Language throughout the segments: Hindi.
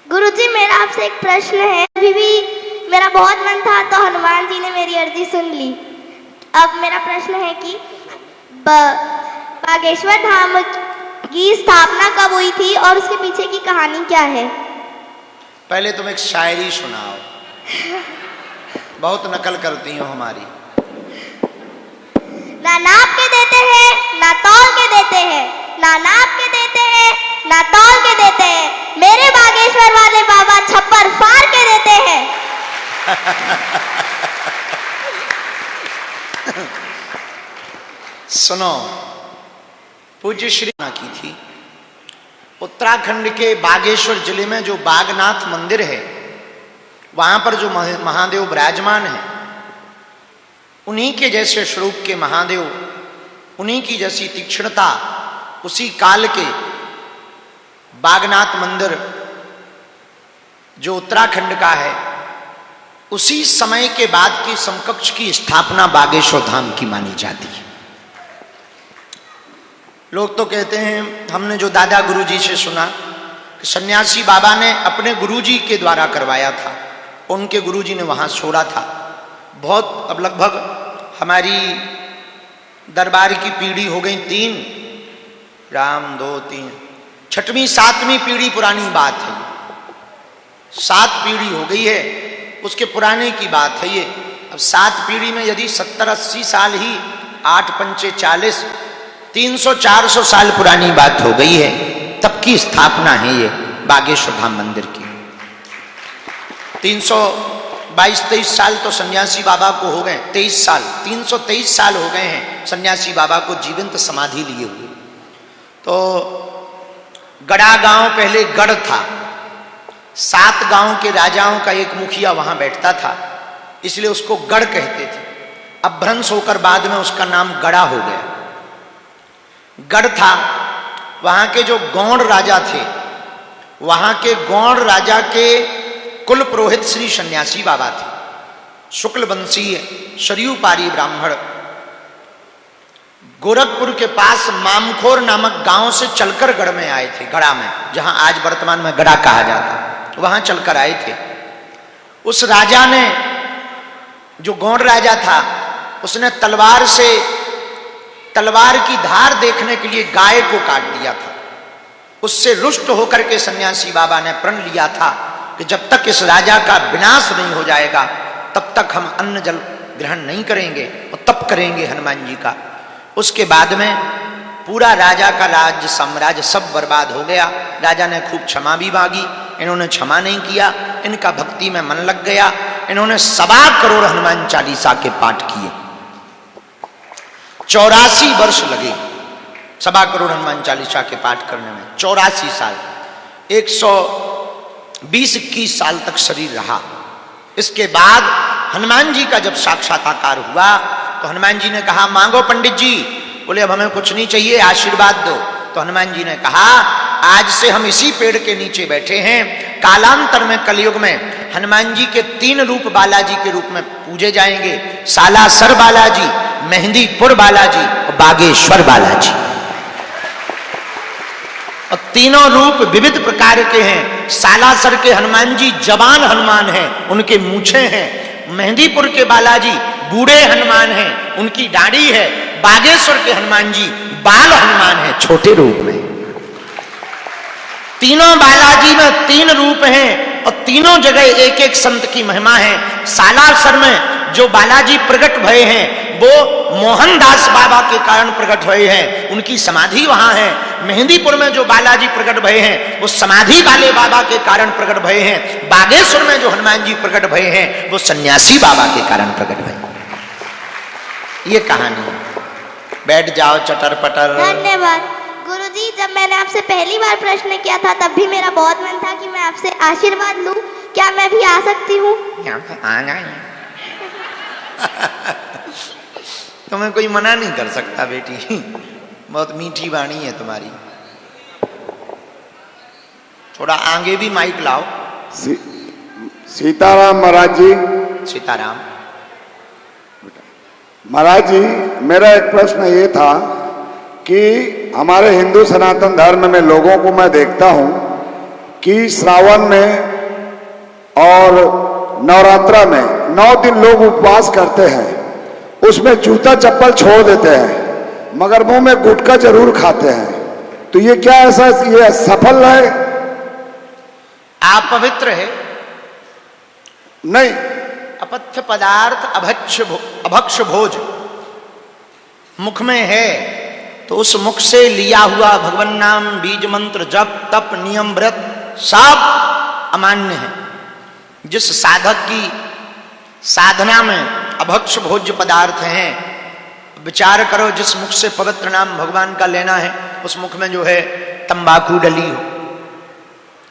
गुरुजी, मेरा आपसे एक प्रश्न है। अभी भी मेरा बहुत मन था तो हनुमान जी ने मेरी अर्जी सुन ली। अब मेरा प्रश्न है कि बागेश्वर धाम की स्थापना कब हुई थी और उसके पीछे की कहानी क्या है? पहले तुम एक शायरी सुनाओ। बहुत नकल करती हो हमारी। ना नाप के देते हैं ना तौल के देते हैं, ना नाप के देते हैं ना तौल के देते हैं, मेरे बागेश्वर वाले बाबा छप्पर फाड़ के देते हैं। सुनो, पूज्य श्री की थी उत्तराखंड के बागेश्वर जिले में जो बागनाथ मंदिर है, वहां पर जो महादेव विराजमान है, उन्हीं के जैसे स्वरूप के महादेव, उन्हीं की जैसी तीक्ष्णता उसी काल के बागनाथ मंदिर जो उत्तराखंड का है, उसी समय के बाद की समकक्ष की स्थापना बागेश्वर धाम की मानी जाती है। लोग तो कहते हैं, हमने जो दादा गुरुजी से सुना कि सन्यासी बाबा ने अपने गुरुजी के द्वारा करवाया था, उनके गुरुजी ने वहां छोड़ा था। बहुत, अब लगभग हमारी दरबार की पीढ़ी हो गई 3, राम 2 3, 6वीं 7वीं पीढ़ी पुरानी बात है। 7 पीढ़ी हो गई है, उसके पुराने की बात है ये। अब 7 पीढ़ी में यदि 70-80 साल ही, 8 पंचे 40, 300-400 साल पुरानी बात हो गई है, तब की स्थापना है ये बागेश्वर धाम मंदिर की। 322-23 साल तो सन्यासी बाबा को हो गए, 23 साल, 323 साल हो गए हैं सन्यासी बाबा को जीवंत समाधि लिए हुए। तो गड़ा गांव पहले गढ़ था, 7 गांव के राजाओं का एक मुखिया वहां बैठता था, इसलिए उसको गढ़ कहते थे। अब भ्रंश होकर बाद में उसका नाम गड़ा हो गया। गढ़ था, वहां के जो गौड़ राजा थे, वहां के गौड़ राजा के कुल पुरोहित श्री सन्यासी बाबा थे, शुक्ल वंशीय सरयू पारी ब्राह्मण। गोरखपुर के पास मामखोर नामक गांव से चलकर गढ़ में आए थे, गड़ा में, जहां आज वर्तमान में गड़ा कहा जाता, वहां चलकर आए थे। उस राजा ने, जो गौड़ राजा था, उसने तलवार की धार देखने के लिए गाय को काट दिया था। उससे रुष्ट होकर के सन्यासी बाबा ने प्रण लिया था कि जब तक इस राजा का विनाश नहीं हो जाएगा तब तक हम अन्न जल ग्रहण नहीं करेंगे और तप करेंगे हनुमान जी का। उसके बाद में पूरा राजा का राज्य साम्राज्य सब बर्बाद हो गया। राजा ने खूब क्षमा भी मांगी, इन्होंने क्षमा नहीं किया, इनका भक्ति में मन लग गया। इन्होंने 1.25 करोड़ हनुमान चालीसा के पाठ किए, 84 वर्ष लगे 1.25 करोड़ हनुमान चालीसा के पाठ करने में, 84 साल, 120-21 साल तक शरीर रहा। इसके बाद हनुमान जी का जब साक्षात्कार हुआ तो हनुमान जी ने कहा, मांगो पंडित जी। बोले, अब हमें कुछ नहीं चाहिए, आशीर्वाद दो। तो हनुमान जी ने कहा, आज से हम इसी पेड़ के नीचे बैठे हैं, कालांतर में कलयुग में हनुमान जी के 3 रूप बालाजी के रूप में पूजे जाएंगे, सालासर बालाजी, मेहंदीपुर बालाजी और बागेश्वर बालाजी। और तीनों रूप विविध प्रकार के हैं। सालासर के हनुमान जी जवान हनुमान हैं, उनके मूछें हैं। मेहंदीपुर के बालाजी बूढ़े हनुमान हैं, उनकी दाढ़ी है। बागेश्वर के हनुमान जी बाल हनुमान हैं, छोटे रूप में। तीनों बालाजी में 3 रूप हैं और तीनों जगह एक एक संत की महिमा है। सालासर में जो बालाजी प्रकट भये हैं वो मोहनदास बाबा के कारण प्रकट भये हैं, उनकी समाधि वहां है। मेहंदीपुर में जो बालाजी प्रकट भये हैं वो समाधि वाले बाबा के कारण प्रकट भये हैं। बागेश्वर में जो हनुमान जी प्रकट भये हैं वो सन्यासी बाबा के कारण प्रकट भये। ये कहानी है। बैठ जाओ चटर पटर। धन्यवाद गुरुजी। जब मैंने आपसे पहली बार प्रश्न किया था तब भी मेरा बहुत मन था कि मैं आपसे आशीर्वाद लूं, क्या मैं भी आ सकती हूँ? तुम्हें कोई मना नहीं कर सकता बेटी, बहुत मीठी वाणी है तुम्हारी। थोड़ा आगे भी माइक लाओ। सीताराम महाराज जी। सीताराम महाराज जी, मेरा एक प्रश्न ये था कि हमारे हिंदू सनातन धर्म में लोगों को मैं देखता हूँ कि श्रावण में और नवरात्रा में 9 दिन लोग उपवास करते हैं, उसमें जूता चप्पल छोड़ देते हैं मगर मुंह में गुटखा जरूर खाते हैं, तो ये क्या ऐसा ये सफल है? आप पवित्र है? नहीं, अपथ्य पदार्थ अभक्ष भोज मुख में है तो उस मुख से लिया हुआ भगवान नाम, बीज मंत्र, जप तप नियम व्रत सब अमान्य है। जिस साधक की साधना में अभक्ष भोज्य पदार्थ हैं, विचार करो जिस मुख से पवित्र नाम भगवान का लेना है उस मुख में जो है तंबाकू डली हो,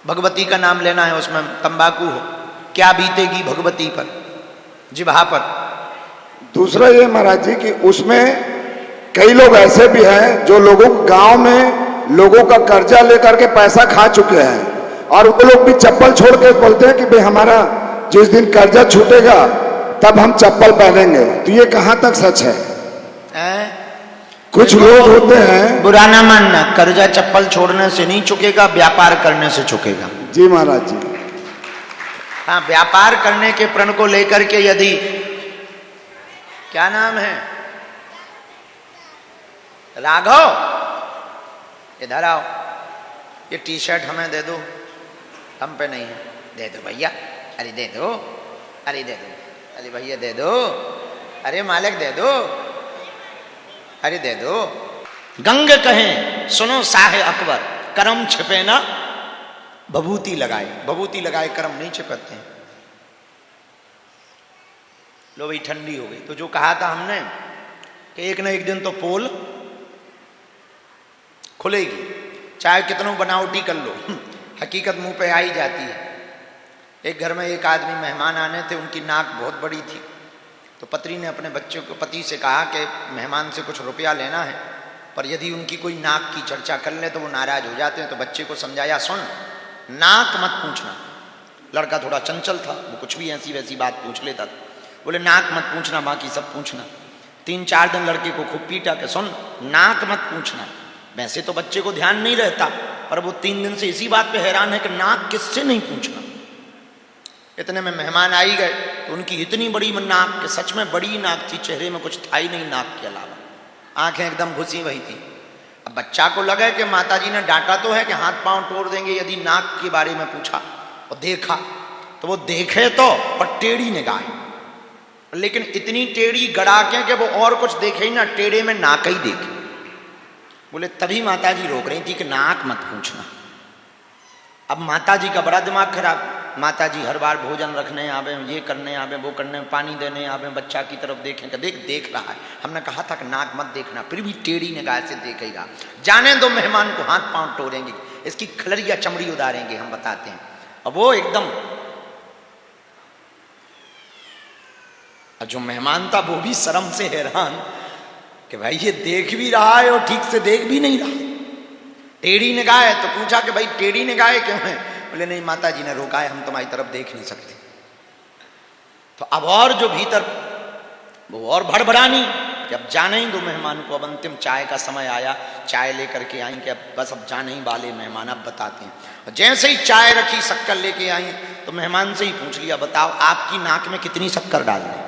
भगवती का नाम लेना है उसमें तंबाकू हो, क्या बीतेगी भगवती पर, जिह्वा पर। दूसरा ये महाराज जी कि उसमें कई लोग ऐसे भी हैं जो लोगों गांव में लोगों का कर्जा लेकर के पैसा खा चुके हैं और वो लोग भी चप्पल छोड़ के बोलते हैं कि भाई हमारा जिस दिन कर्जा छूटेगा तब हम चप्पल पहनेंगे, तो ये कहां तक सच है? कुछ लोग होते हैं, बुरा ना मानना, कर्जा चप्पल छोड़ने से नहीं चुकेगा, व्यापार करने से चुकेगा। जी महाराज जी। हाँ, व्यापार करने के प्रण को लेकर के यदि, क्या नाम है, राघव, इधर आओ, ये टी शर्ट हमें दे दो, हम पे नहीं है, दे दो भैया, अरे दे दो, अरे दे दो, अरे भैया दे दो, अरे मालिक दे दो, अरे दे दो। गंग कहें सुनो साहे अकबर, करम छिपे ना भभूति लगाए, भभूति लगाए कर्म नहीं छिपते हैं। लो भाई ठंडी हो गई, तो जो कहा था हमने कि एक न एक दिन तो पोल खुलेगी, चाहे कितनों बनावटी कर लो, हकीकत मुंह पे आ ही जाती है। एक घर में एक आदमी मेहमान आने थे, उनकी नाक बहुत बड़ी थी, तो पत्नी ने अपने बच्चों को पति से कहा कि मेहमान से कुछ रुपया लेना है, पर यदि उनकी कोई नाक की चर्चा कर ले तो वो नाराज हो जाते हैं। तो बच्चे को समझाया, सुन नाक मत पूछना। लड़का थोड़ा चंचल था, वो कुछ भी ऐसी वैसी बात पूछ लेता था। बोले नाक मत पूछना, बाकी सब पूछना। 3-4 दिन लड़के को खूब पीटा कि सुन नाक मत पूछना। वैसे तो बच्चे को ध्यान नहीं रहता, पर वो 3 दिन से इसी बात पे हैरान है कि नाक किससे नहीं पूछना। इतने में मेहमान आई गए, तो उनकी इतनी बड़ी नाक कि सच में बड़ी नाक थी, चेहरे में कुछ था ही नहीं नाक के अलावा, आंखें एकदम घुसी वही थी। अब बच्चा को लगा कि माताजी ने डांटा तो है कि हाथ पांव तोड़ देंगे यदि नाक के बारे में पूछा, और देखा तो वो देखे तो पर टेढ़ी निगाह, लेकिन इतनी टेढ़ी गड़ा के कि वो और कुछ देखे ही ना, टेढ़े में नाक ही देखे। बोले तभी माताजी रोक रही थी कि नाक मत पूछना। अब माताजी का बड़ा दिमाग खराब, माताजी हर बार भोजन रखने आवे, ये करने आवे, वो करने, पानी देने आवे, बच्चा की तरफ देखें कि देख रहा है। हमने कहा था कि नाक मत देखना, फिर भी टेढ़ी निगाह से देखेगा। जाने दो मेहमान को, हाथ पांव तोड़ेंगे, इसकी खलरिया चमड़ी उतारेंगे, हम बताते हैं। अब वो एकदम, जो मेहमान था वो भी शर्म से हैरान कि भाई ये देख भी रहा है और ठीक से देख भी नहीं रहा, टेढ़ी निगाह है। तो पूछा कि भाई टेढ़ी निगाह क्यों है? बोले नहीं माताजी ने रोका है, हम तुम्हारी तरफ देख नहीं सकते। तो अब और जो भीतर वो और भड़बड़ानी कि अब जाने ही दो मेहमान को, अब अंतिम चाय का समय आया, चाय लेकर के आई कि अब बस अब जाने ही वाले मेहमान, अब बताते हैं। और जैसे ही चाय रखी, शक्कर लेके आई, तो मेहमान से ही पूछ लिया, बताओ आपकी नाक में कितनी शक्कर डाल दें?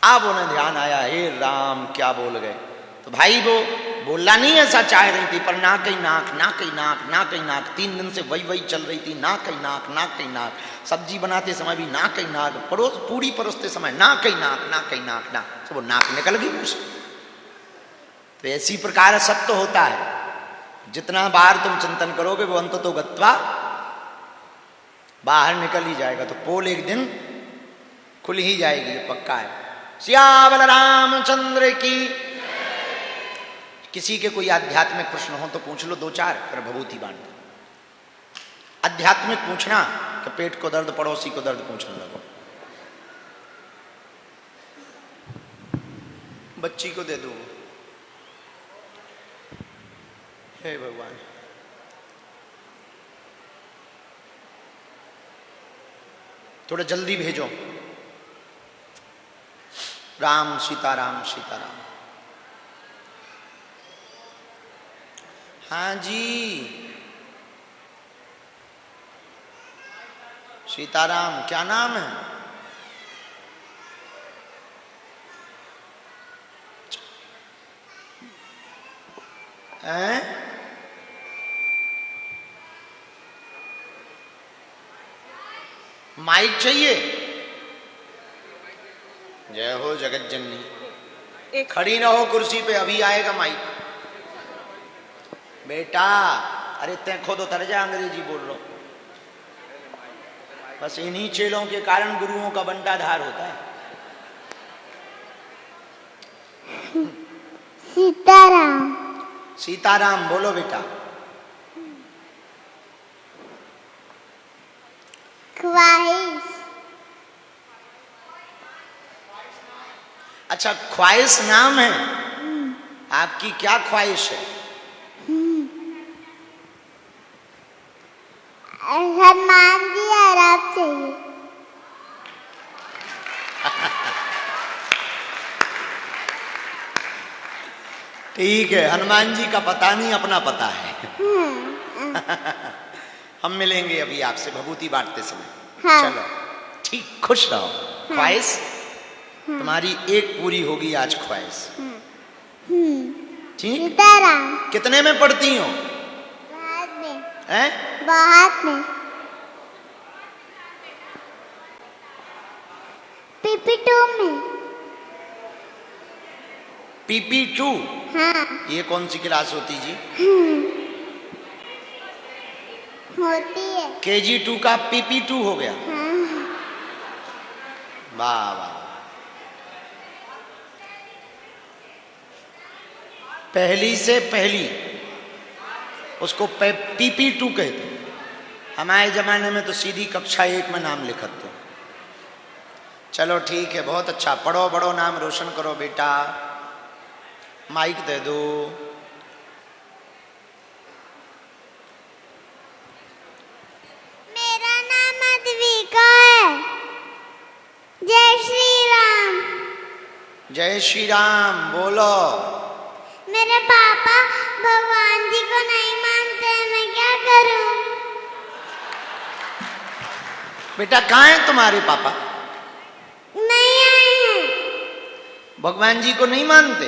अब उन्हें ध्यान आया, हे राम क्या बोल गए। तो भाई वो बोलना नहीं ऐसा चाह रही थी, पर नाक ही नाक, नाक ही नाक, नाक ही नाक, 3 दिन से वही चल रही थी, नाक ही नाक, नाक ही नाक, सब्जी बनाते समय भी नाक ही नाक, पूरी परोसते समय नाक ही नाक, नाक ही नाक, नाक, तो वो नाक निकल गई मुझसे। तो ऐसी प्रकार सब तो होता है, जितना बार तुम चिंतन करोगे वो अंत तो गत्वा बाहर निकल ही जाएगा। तो पोल एक दिन खुल ही जाएगी, ये पक्का है। सियावल रामचंद्र की। किसी के कोई आध्यात्मिक प्रश्न हो तो पूछ लो 2-4, फिर भभूति बांट दो। आध्यात्मिक पूछना कि पेट को दर्द, पड़ोसी को दर्द पूछने लगो, बच्ची को दे दो, हे भगवान। थोड़ा जल्दी भेजो, राम सीताराम सीताराम। हाँ जी, सीताराम। क्या नाम है? हैं? माइक चाहिए? जय हो जगत जननी। खड़ी रहो कुर्सी पे, अभी आएगा माइक। बेटा, अरे तय खुद उतर जा, अंग्रेजी बोल रहा हूं। बस इन्हीं चेलों के कारण गुरुओं का बंटाधार होता है। सीताराम। सीताराम बोलो बेटा। ख्वाहिश। अच्छा, ख्वाहिश नाम है। आपकी क्या ख्वाहिश है? हनुमान जी आराम चाहिए। ठीक है, हनुमान जी का पता नहीं, अपना पता है। हम मिलेंगे अभी आपसे भभूति बांटते समय। हाँ। चलो ठीक, खुश रहो। ख्वाहिश तुम्हारी एक पूरी होगी आज, ख्वाहिश। ठीक। सीताराम। कितने में पढ़ती हो? बाद में। हैं? बाद में। PP2 में। PP2? हाँ। ये कौन सी क्लास होती जी? होती है। KG2 का PP2 हो गया। हाँ। वाह वाह। पहली से पहली, उसको PP2 कहते। हमारे जमाने में तो सीधी कक्षा 1 में नाम लिखत थे। चलो ठीक है, बहुत अच्छा। पढ़ो बड़ो, नाम रोशन करो बेटा। माइक दे दो। मेरा नाम अद्विका है। जय श्री राम। जय श्री राम बोलो। मेरे पापा भगवान जी को नहीं मानते, मैं क्या करूं? बेटा कहाँ हैं तुम्हारे पापा? नहीं आए हैं। भगवान जी को नहीं मानते?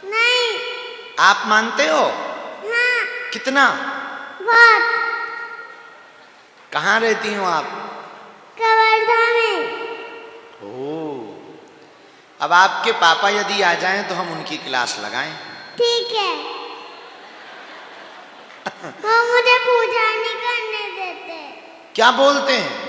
नहीं। आप मानते हो? हाँ। कितना? बहुत। कहाँ रहती हो आप? कवर्धा में। ओह, अब आपके पापा यदि आ जाएं तो हम उनकी क्लास लगाएं। ठीक है। वो मुझे पूजा नहीं करने देते। क्या बोलते हैं?